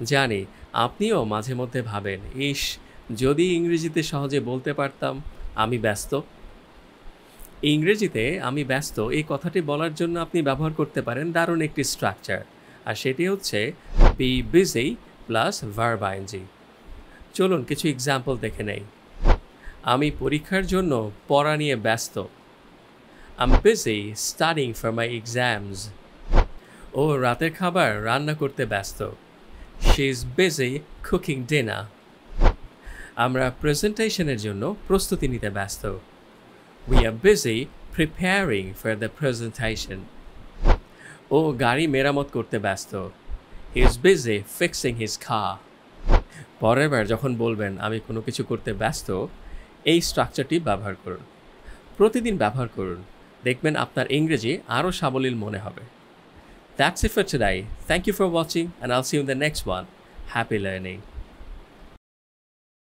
জানি আপনিও মাঝে মধ্যে ভাবেন, ইস! যদি ইংরেজিতে সহজে বলতে পারতাম, আমি ব্যস্ত। ইংরেজিতে আমি ব্যস্ত এই কথাটি বলার জন্য আপনি ব্যবহার করতে পারেন দারুণ একটি স্ট্রাকচার। আর সেটি হচ্ছে be busy plus verb ING. চলুন কিছু এক্সাম্পল দেখে নেই। আমি পরীক্ষার জন্য পড়া নিয়ে ব্যস্ত। I'm busy studying for my exams. ও রাতের খাবার রান্না করতে ব্যস্ত। She is busy cooking dinner. আমরা প্রেজেন্টেশনের জন্য প্রস্তুতি নিতে ব্যস্ত। We are busy preparing for the presentation. ও গাড়ি মেরামত করতে ব্যস্ত। He is busy fixing his car. পরের বার যখন বলবেন আমি কোনো কিছু করতে ব্যস্ত, এই স্ট্রাকচারটি ব্যবহার করুন। প্রতিদিন ব্যবহার করুন। দেখবেন আপনার ইংরেজি আরও সাবলীল মনে হবে। That's it for today. Thank you for watching and I'll see you in the next one. Happy learning.